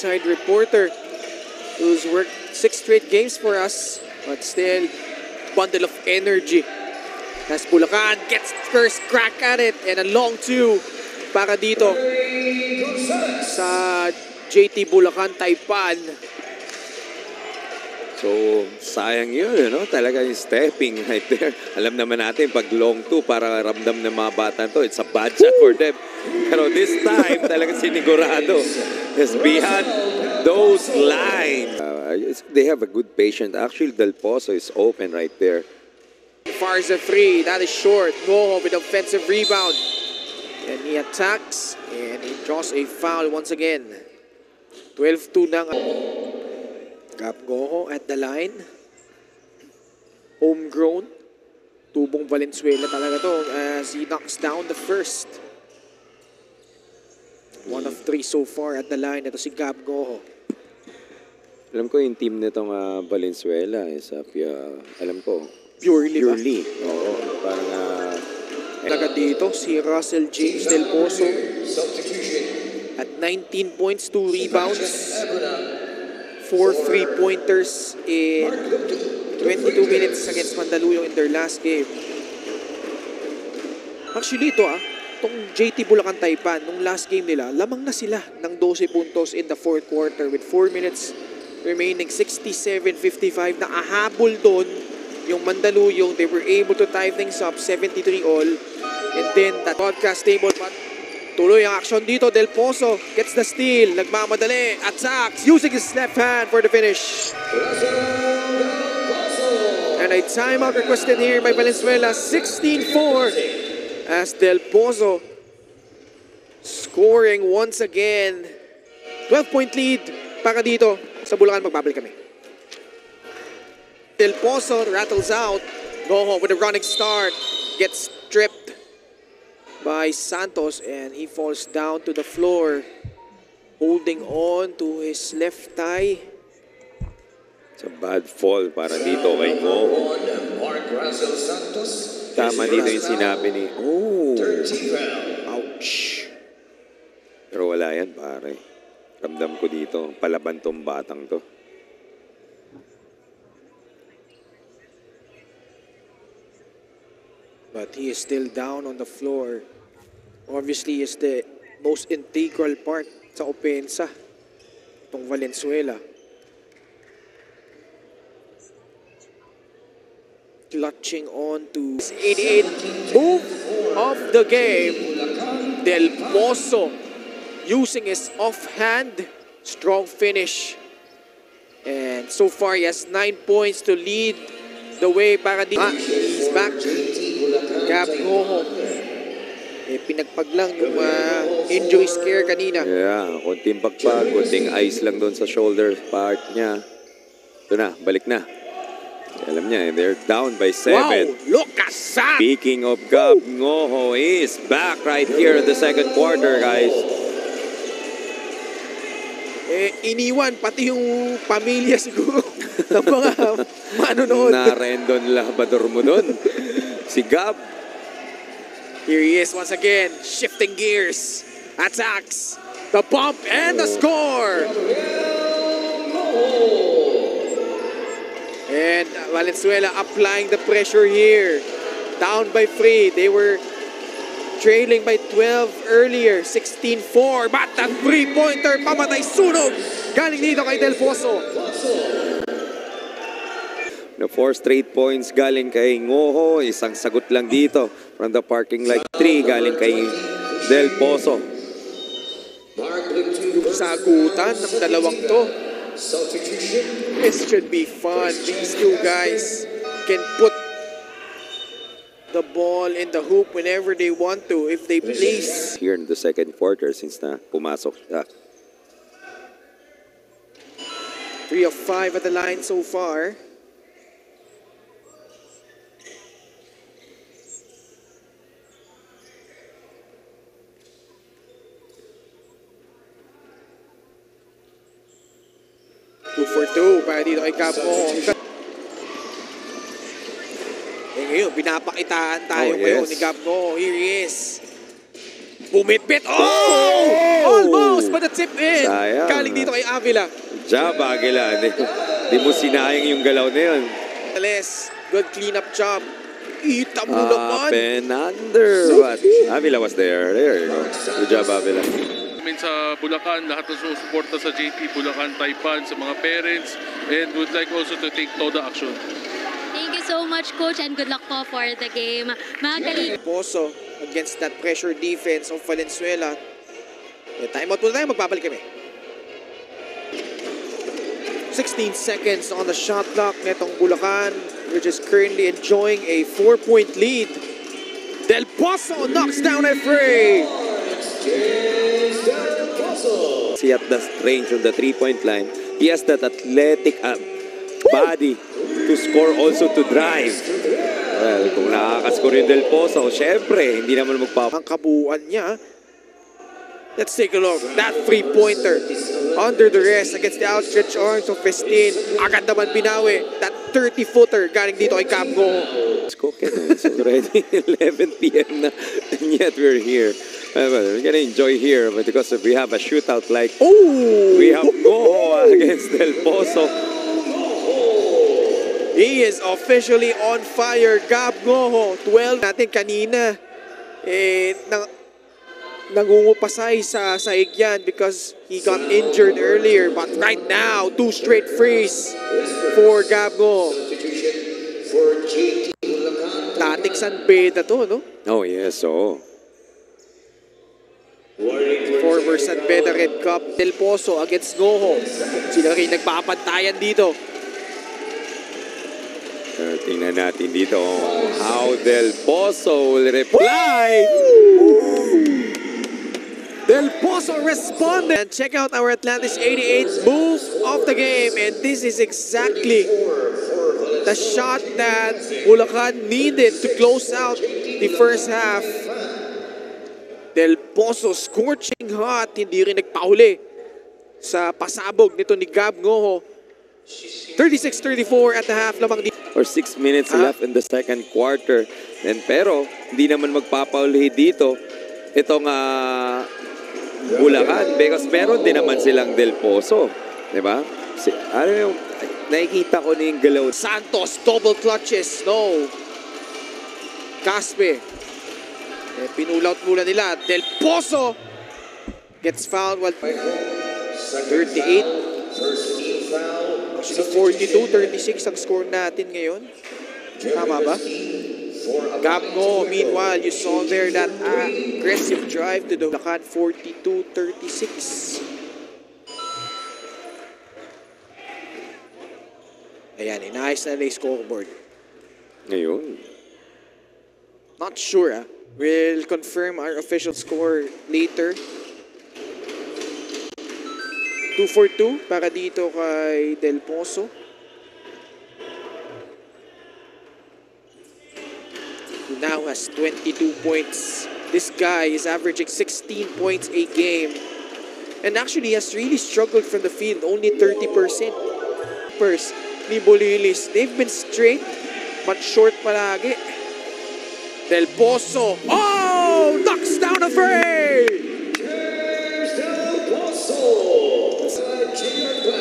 courtside reporter who's worked 6 straight games for us, but still, bundle of energy. As Bulacan gets first crack at it, and a long 2 para dito sa JT Bulacan Taipan. So, sayang yun, no? Talaga yung stepping right there. Alam naman natin, pag long 2, para ramdam ng mga bata to, it's a bad shot for them. Pero this time, talaga sinigurado. Is behind those lines. They have a good patient. Actually, Del Pozo is open right there. Fires a 3, that is short. Goho with offensive rebound. And he attacks, and he draws a foul once again. 12-2 na nga. Gab Goho at the line. Homegrown. Tubong Valenzuela talaga to as he knocks down the first. 1 of 3 so far at the line. Ito si Gab Goho. Alam ko yung team nitong Valenzuela is alam ko, Purely. Oo, parang talaga dito si Russell James Del Pozo at 19 points, 2 rebounds, 4 3-pointers in 22 minutes against Mandaluyong in their last game. Actually ito itong JT Bulacan Taipan, nung last game nila, lamang na sila ng 12 puntos in the fourth quarter with 4 minutes remaining, 67-55. Nakahabol doon yung Mandaluyong. They were able to tie things up 73 all. And then that broadcast table, but tuloy ang action dito. Del Pozo gets the steal, nagmamadali, attacks using his left hand for the finish. And a timeout requested here by Valenzuela. 16-4 as Del Pozo scoring once again. 12-point lead para dito sa Bulacan. Magbabalik kami. Del Pozo rattles out. Goho with a running start. Gets stripped by Santos and he falls down to the floor, holding on to his left thigh. It's a bad fall para dito kay Goho. Tama dito yung sinabi ni, Ouch. Pero wala yan, pare. Ramdam ko dito, palaban tong batang to. But he is still down on the floor. Obviously, is the most integral part sa opensa itong Valenzuela. Clutching on to 88 move of the game. Del Pozo using his offhand, strong finish. And so far, he has 9 points to lead the way para di. He's back. Gab Goho. Pinagpag lang yung injury scare kanina. Yeah, konting pagpag, konting ice lang doon sa shoulder part niya. Ito na, balik na. Alam niya, they're down by 7. Wow, look at that! Speaking of Gab Goho is back right here in the second quarter, guys. Iniwan pati yung pamilya siguro ng mga manonood. Narendon Labrador mo doon. Si Gab. Here he is once again, shifting gears, attacks, the bump, and the score! And Valenzuela applying the pressure here. Down by 3. They were trailing by 12 earlier. 16-4. But that 3-pointer, pamatay sunog. Galing dito kay Del Pozo. Na 4 straight points galing kay Goho. Isang sagot lang dito from the parking lot. 3 galing kay Del Pozo. Sagutan ng dalawang to. This should be fun. These two guys can put the ball in the hoop whenever they want to if they please. Here in the second quarter since na pumasok siya. 3 of 5 at the line so far. For 2 para dito kay Gab Goho. Ngayon, pinapakitaan tayo ngayon ni Gab Goho. Here he is. Bumitbit. Oh! Almost, but a tip in. Sayang. Galing dito kay Avila. Job, Aguila. Di mo sinayang yung galaw na yun. Ales, good cleanup job. Kita mo Up naman. and under. But Avila was there. There you go. Good job, Avila. Sa Bulacan, lahat ng sumusuporta sa JT Bulacan Taipan, sa mga parents, and would like also to take TODA action. Thank you so much, Coach, and good luck po for the game. Mga kalig- Poso against that pressure defense of Valenzuela. Timeout muna tayo, magbabalik kami. 16 seconds on the shot clock netong Bulacan, which is currently enjoying a 4-point lead. Del Pozo knocks down a free. See at the range on the three-point line, he has that athletic body to score, also to drive. Well, kung nakakascore yung Del Pozo, syempre, hindi naman Ang kabuuan niya. Let's take a look. That three-pointer under the rest against the outstretched arms of Festin. Agad naman binawi. That 30-footer galing dito kay Capgo. It's cooking. It's already 11 p.m. na, and yet we're here. Well, we're gonna enjoy here because if we have a shootout like we have Goho against Del Pozo. He is officially on fire. Gab Goho, 12 natin kanina. Nangungupasay sa saig yan because he got injured earlier. But right now, 2 straight frees for Gab Goho. Dating San Beda to, no? Oh yes, oh. Former San Beda Red Cup. Del Pozo against Goho. Sila rin nagpapantayan dito. Tingnan natin dito how Del Pozo will reply. Del Pozo responded. And check out our Atlantis 88 move of the game. And this is exactly the shot that Bulacan needed to close out the first half. Del Pozo scorching hot. Hindi rin nagpahuli sa pasabog nito ni Gab Goho. 36-34 at the half lamang dito. Or 6 minutes left in the second quarter. Pero hindi naman magpapahuli dito itong Bulacan because meron din naman silang Del Pozo. Diba? Ano yung nakikita ko na yung galaw. Santos, double clutches. No. Caspe. Pinulaut mula nila. Del Pozo gets fouled while 38. Actually, 42-36 ang score natin ngayon. Tama ba? Gabgo, meanwhile, you saw there that aggressive drive to the Bulacan, 42-36. Ayan, inayos na yung scoreboard. Ngayon. Not sure, We'll confirm our official score later. 2-for-2 para dito kay Del Pozo. He now has 22 points. This guy is averaging 16 points a game. And actually has really struggled from the field. Only 30%. First, ni Bolilis. They've been straight but short palagi. Del Pozo. Oh! Knocks down a free!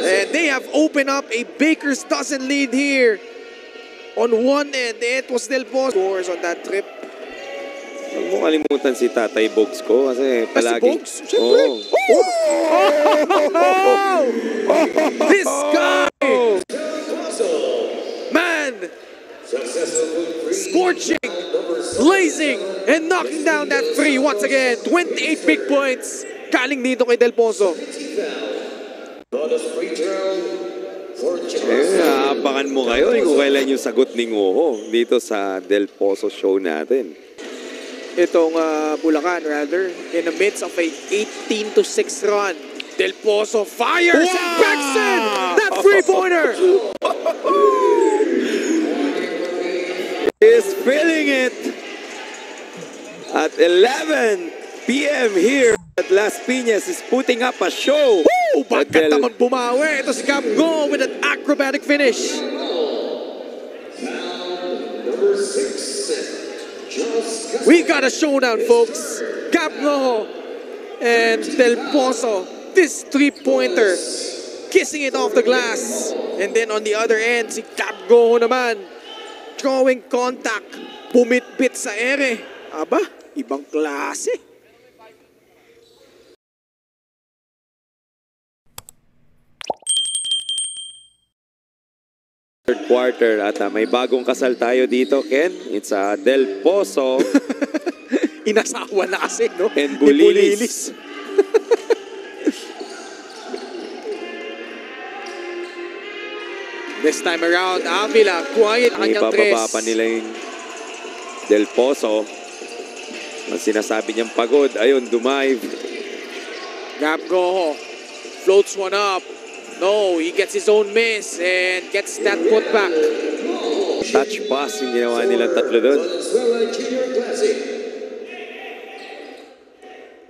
And they have opened up a Baker's dozen lead here. On one end, it was Del Pozo. Scores on that trip. Huwag mo kalimutan si Tatay Bogs ko kasi palagi. Bogs? Siyempre. Oh! This guy! Man! Scorching, blazing, and knocking down that three once again. 28 big points. Galing dito kay Del Pozo. Abangan mo kayo kung kailan yung sagot ni Ngoho dito sa Del Pozo show natin. Itong Bulacan, rather, in the midst of a 18-6 run. Del Pozo fires and backs in that three-pointer. Is feeling it at 11 p.m. here at Las Piñas is putting up a show. Woo! Bagat naman bumawi. Ito si Gabgo with an acrobatic finish. We got a showdown, folks. Gab Rojo and Del Pozo. This three-pointer, kissing it off the glass. And then on the other end, si Gab Rojo naman, drawing contact, bumitbit sa ere. Aba, ibang klase. Third quarter at may bagong kasal tayo dito, Ken. It's Del Pozo Inasawa na kasi, no? and Ni Bulilis. This time around, Avila, quiet ang kanyang tres. Ipababa pa nila yung Del Pozo. Ang sinasabi niyang pagod, ayun, dumive. Gab Rojo floats one up. No, he gets his own miss and gets that putback. Touch pass yung ginawa nilang tatlo doon.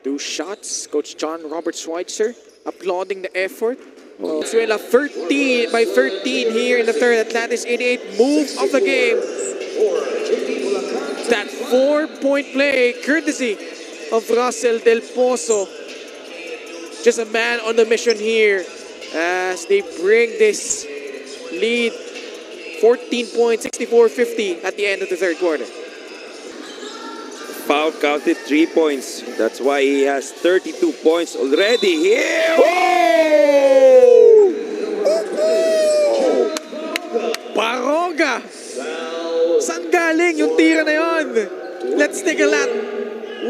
Two shots. Coach John Robert Schweitzer applauding the effort. Venezuela 13 by 13 here in the third. Atlantis 88 move of the game. That 4-point play courtesy of Russell Del Pozo. Just a man on the mission here as they bring this lead 14 points, 64-50 at the end of the third quarter. Foul counted 3 points. That's why he has 32 points already here. Baroga! Saan galing yung tira na yun? Let's take a look.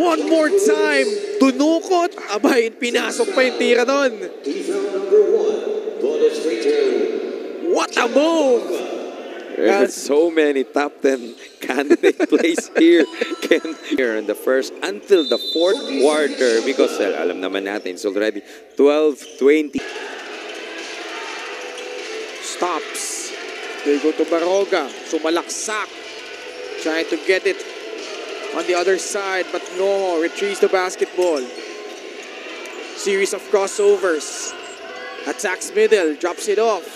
One more time. Tunukot. Abay, pinasok pa yung tira doon. What a move! There's so many top 10 candidate plays here. Here in the first until the fourth quarter because alam naman natin it's already 12-20. Stops. They go to Baroga. Sumalaksak. Trying to get it on the other side, but no. Retrieves the basketball. Series of crossovers. Attacks middle. Drops it off.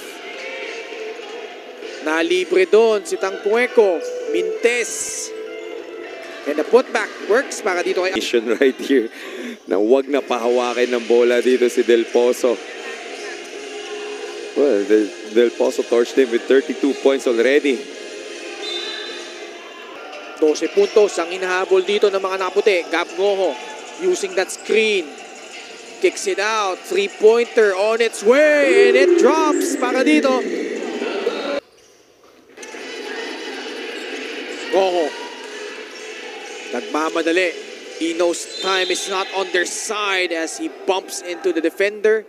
Nalibre doon si Tangpueco. Mintes. And the putback works para dito kay... Right here na wag na pahawakin ng bola dito si Del Pozo. Well, Del Pozo torched him with 32 points already. 12 puntos ang hinahabol dito ng mga naputi. Gab Rojo using that screen. Kicks it out. Three-pointer on its way. And it drops para dito. Rojo. Nagmamadali. He knows time is not on their side as he bumps into the defender.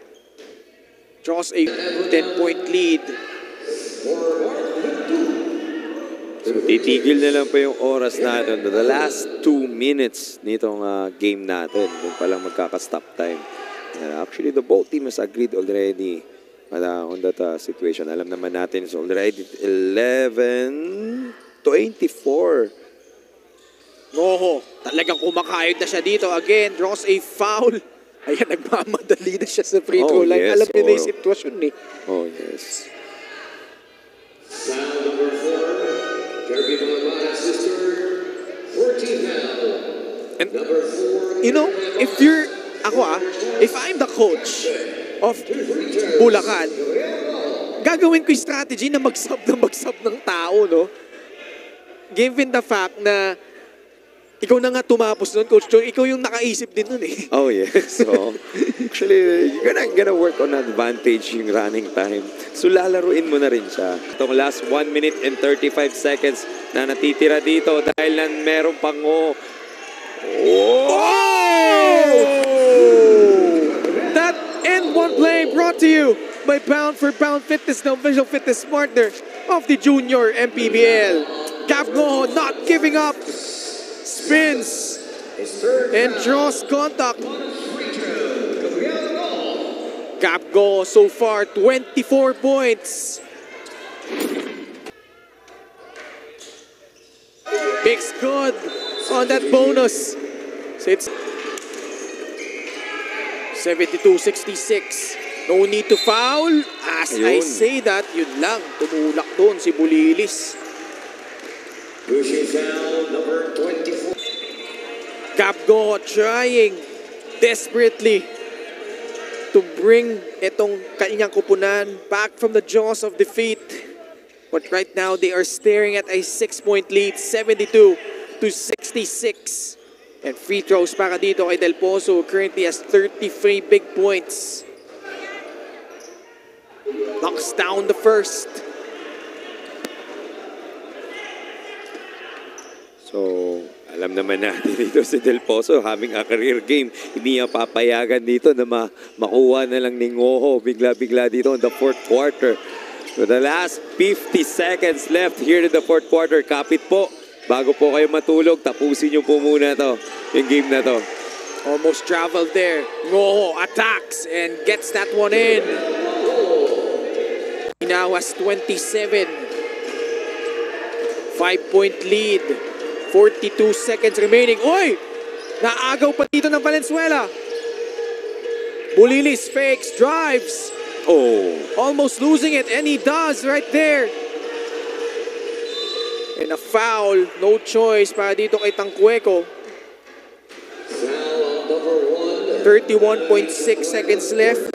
Draws a 10-point lead. So, titigil na lang pa yung oras natin. The last 2 minutes nitong game natin. Doon palang magkaka-stop time. Actually, the both team has agreed already on that situation. Alam naman natin, it's already 11-24. Rojo, talagang kumakayod na siya dito. Again, draws a foul. Ayan, nagmamadali na siya sa free throw line. Yes, Alam niya na yung sitwasyon eh. Oh, yes. Foul number 4. Kirby Balabanas, sister. 14 foul. And, Number 4. you know, if I'm the coach of Bulacan, gagawin ko yung strategy na mag-sub ng tao, no? Given the fact na ikaw na nga tumapos nun, Coach Chong, ikaw yung nakaisip din nun eh. Oh, yes. So, actually, you're gonna work on advantage yung running time. So, lalaruin mo na rin siya. Itong last 1 minute and 35 seconds na natitira dito dahil na meron pang That end one play brought to you by Pound for Pound Fitness, the official fitness partner of the Junior MPBL. Gab Rojo not giving up. Spins and draws contact. Gab Rojo so far 24 points. Makes good on that bonus. So it's 72-66. No need to foul. As I Ayun. say that, yun lang. Tumulak doon si Bulilis. Pushing foul number 24. Gabgo trying desperately to bring itong kanyang kupunan back from the jaws of defeat. But right now, they are staring at a 6-point lead, 72-66. And free throws para dito kay Del Pozo, currently has 33 big points. Knocks down the first. So, alam naman natin dito si Del Pozo having a career game. Hindi niya papayagan dito na makuha na lang ni Ngoho bigla-bigla dito in the fourth quarter. So the last 50 seconds left here in the fourth quarter. Kapit po. Bago po kayo matulog, tapusin niyo po muna to, yung game na to. Almost traveled there. Ngoho attacks and gets that one in. He now has 27. 5-point lead. 42 seconds remaining. Oy! Naagaw pa dito ng Valenzuela. Bulilis fakes, drives. Oh, Almost losing it, and he does right there. And a foul, no choice para dito kay Tangcueco. Foul number 1. 31.6 seconds left.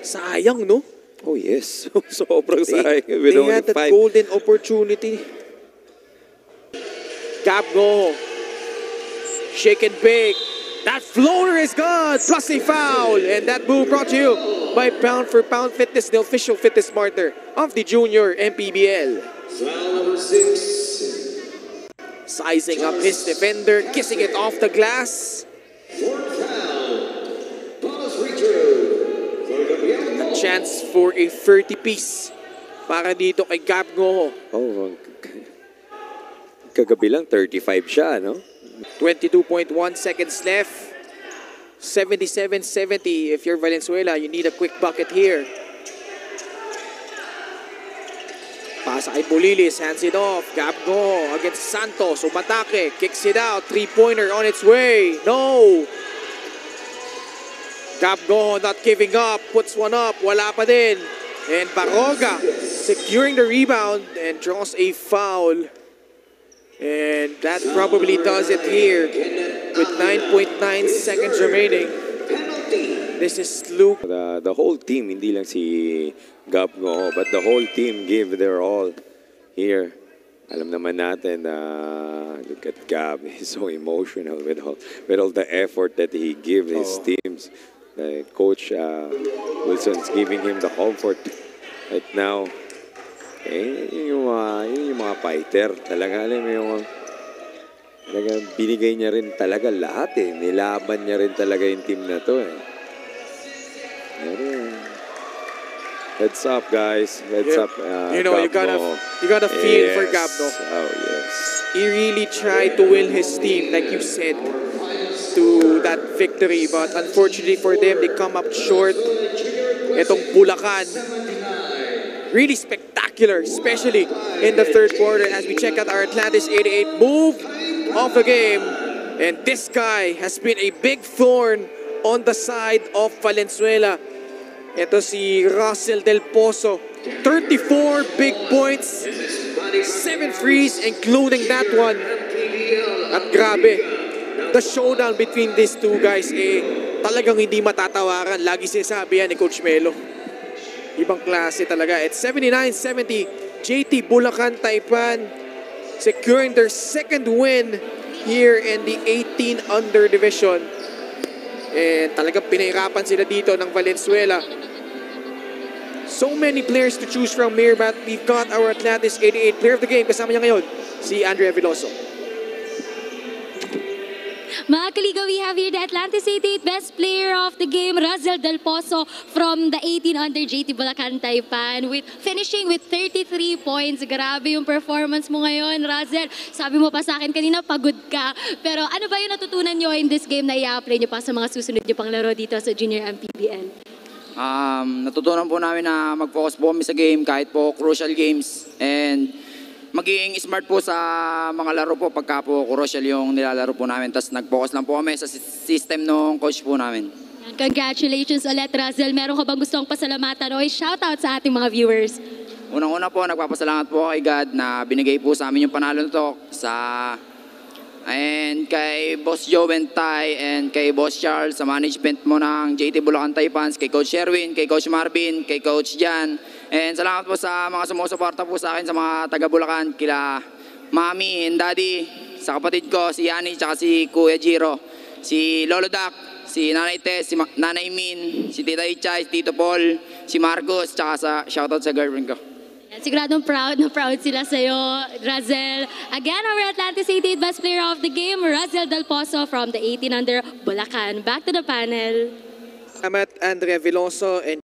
Sayang, no? oh yes. Sobrang sayang. They With only had that 5. golden opportunity. Gabgo. Shake and bake. That floater is good. Plus a foul. And that move brought to you by Pound for Pound Fitness, the official fitness partner of the Junior MPBL. Foul number 6. Sizing up his defender, kissing it off the glass. Fourth foul. Thomas Reacher. A chance for a 30-piece para dito kay Gabgo. Oh, kagabi lang 35 siya, no? 22.1 seconds left. 77-70. If you're Valenzuela, you need a quick bucket here. Pasa kay Bulilis, hands it off. Gabgo against Santos. Umatake, kicks it out. Three-pointer on its way. No! Gabgo not giving up. Puts one up. Wala pa din. And Baroga securing the rebound and draws a foul. And that probably does it here with 9.9 seconds remaining. This is Luke. The whole team, hindi lang si Gabgo, but the whole team gave their all here. Alam naman natin, look at Gab, he's so emotional with all the effort that he gives his teams. Coach Wilson's giving him the comfort right now. Yung mga fighter, talaga alam mo yung talaga binigay niya rin talaga lahat eh. Nilaban niya rin talaga yung team na to eh. Heads up guys, heads up. You know, you gotta feel for Gabgo. Oh yes. He really tried to will his team, like you said, to that victory. But unfortunately for them, they come up short. Etong Bulacan, really spectacular, especially in the third quarter as we check out our Atlantis 88 move of the game. And this guy has been a big thorn on the side of Valenzuela. Ito si Russell Del Pozo. 34 big points, 7 threes, including that one. At grabe, the showdown between these two guys, talagang hindi matatawaran. Lagi sinasabi yan ni Coach Melo. Ibang klase talaga. At 79-70, JT Bulacan Taipan securing their second win here in the 18 under division. And talagang pinahirapan sila dito ng Valenzuela. So many players to choose from here, but we've got our Atlantis 88 player of the game. Kasama niya ngayon, si Andrea Veloso. Mga kaligaw, we have here the Atlantis 88 best player of the game, Russell Del Pozo from the 18 under JT Bulacan Taipan, with finishing with 33 points. Grabe yung performance mo ngayon, Russell. Sabi mo pa sa akin kanina, pagod ka. Pero ano ba yung natutunan nyo in this game na i-apply nyo pa sa mga susunod nyo pang laro dito sa Junior MPBL? Natutunan po namin na mag-focus po kami sa game kahit po crucial games, and magiging smart po sa mga laro po pagka po crucial yung nilalaro po namin. Tapos nag-focus lang po kami sa system ng coach po namin. Congratulations ulit, Russell. Meron ka bang gustong pasalamatan o i-shoutout sa ating mga viewers? Unang-una po, nagpapasalamat po kay God na binigay po sa amin yung panalo na to and kay Boss Joe and Ty and kay Boss Charles sa management mo ng JT Bulacan Taipans, kay Coach Sherwin, kay Coach Marvin, kay Coach Jan. And salamat po sa mga sumusuporta po sa akin sa mga taga Bulacan, kila Mami and Daddy, sa kapatid ko, si Yani, tsaka si Kuya Jiro, si Lolo Dak, si Nanay Tess, si Nanay Min, si Tita Ichay, si Tito Paul, si Marcos, tsaka sa shoutout sa girlfriend ko. Siguradong proud na proud sila sa'yo, Razel. Again, our Atlantis 88 Best Player of the Game, Razel Del Pozo from the 18 under Bulacan. Back to the panel. Salamat, Andrea Veloso and